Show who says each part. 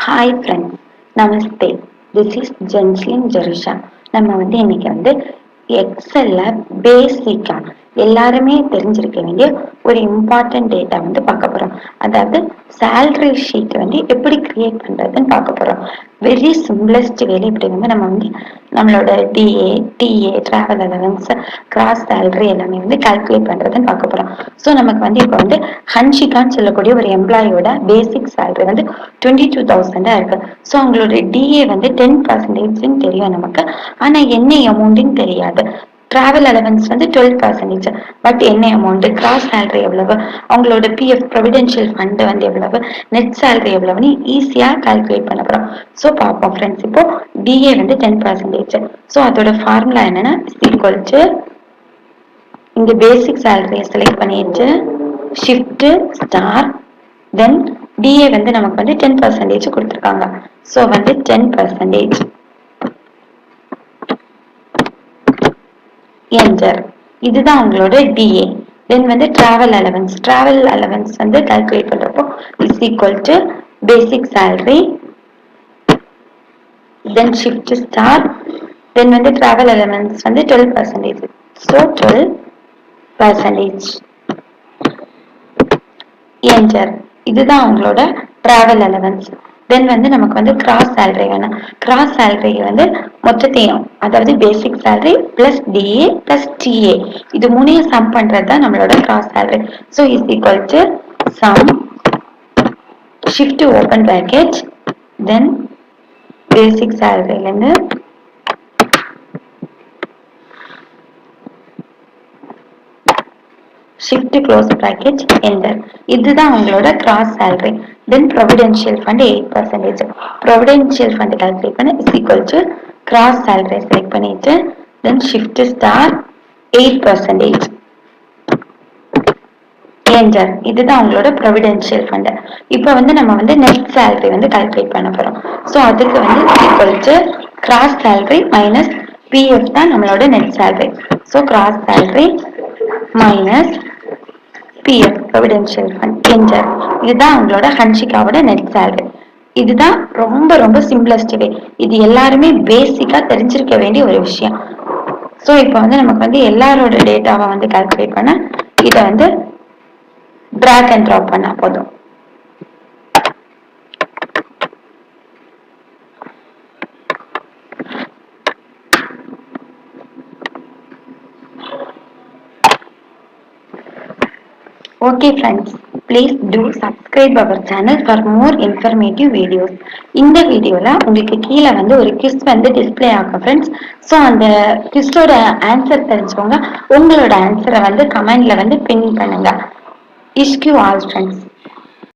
Speaker 1: Hi friends, Namaste. This is Janslin Jarisha. நம்ம இன்னைக்கு எக்ஸல்ல பேசிக்கா எல்லாருமே தெரிஞ்சிருக்க வேண்டிய ஒரு இம்பார்ட்டன்ட் டேட்டா பார்க்க போறோம். அதாவது சேலரி ஷீட் எப்படி கிரியேட் பண்றதுன்னு பார்க்க போறோம். வெரி சிம்பிளஸ்ட் வேலை இப்படி நம்ம நம்மளோட TA TA travel allowance gross salary எல்லாமே கால்குலேட் பண்றதுன்னு பார்க்க போறோம். ஸோ நமக்கு இப்போ ஹன்ஷிகான்னு சொல்லக்கூடிய ஒரு எம்ப்ளாயோட பேசிக் சேலரி 22,000 இருக்கு. ஸோ அவங்களோட டிஏ 10% தெரியும் நமக்கு. ஆனா என்ன அமௌண்ட்னு தெரியாது. Travel allowance 12%. பட் என்ன அமௌண்ட், கிராஸ் சேலரி எவ்வளவு, அவங்களோட பிஎஃப் ப்ரொவிடென்ஷியல் ஃபண்ட் எவ்வளவு, நெட் சேலரி எவ்வளவுன்னு ஈஸியா கால்குலேட் பண்ண போறோம். ஸோ பார்ப்போம் ஃப்ரெண்ட்ஸ். இப்போ டிஏ 10%. ஸோ அதோட ஃபார்முலா என்னன்னா ஈக்குவல் டு இங்க பேசிக் சேலரியை செலக்ட் பண்ணிட்டு ஷிஃப்ட் ஸ்டார் தென் டிஏ நமக்கு 10% கொடுத்துருக்காங்க. So 10% enter. இதுதான் உங்களோட டிஏ. தென் டிராவல் அலவன்ஸ் கால்குலேட் பண்றப்போ is equal to basic salary then shift star then travel allowance 12%. So 12% enter. இதுதான் உங்களோட டிராவல் அலவன்ஸ். தென் நமக்கு கிராஸ் சேலரி வேணும். கிராஸ் சேலரி மொத்தத்தையும், அதாவது basic salary plus DA plus DA இது மூணையும் சம் பண்றதுதான் நம்மளோட gross salary. So is equal to sum shift open bracket then basic சேலரியில ஷிஃப்ட் க்ளோஸ் பிராக்கெட் என்டர். இதுதான் உங்களோட gross salary. Then providential fund 8%. Providential fund calculate பண்ண is equal to gross salary select பண்ணிட்டு then shift star 8% enter. இதுதான் உங்களோட ப்ரொவிடென்ஷியல் fund. இப்போ நம்ம net salary calculate பண்ண போறோம். ஸோ அதுக்கு equal to gross salary minus PF தான் நம்மளோட net salary. So gross salary minus PF providential fund enter. இதுதான் உங்களோட ஹன்ஷிகாவோட நெட் சேலரி. இதுதான் ரொம்ப ரொம்ப சிம்பிளஸ்ட் வே. இது எல்லாருமே பேசிக்கா தெரிஞ்சிருக்க வேண்டிய ஒரு விஷயம். ஸோ இப்போ நமக்கு எல்லாரோட டேட்டாவை கால்குலேட் பண்ண இதை டிராக் அண்ட் ட்ராப் பண்ணா போதும். Okay friends, please do subscribe our channel for more informative videos. இந்த வீடியோல உங்களுக்கு கீழே ஒரு குவிஸ் டிஸ்ப்ளே ஆகும் ஃப்ரெண்ட்ஸ். ஸோ அந்த குவிஸோட ஆன்சர் தெரிஞ்சவங்க உங்களோட ஆன்சரை கமெண்ட்ல பின் பண்ணுங்க. Wish you all friends.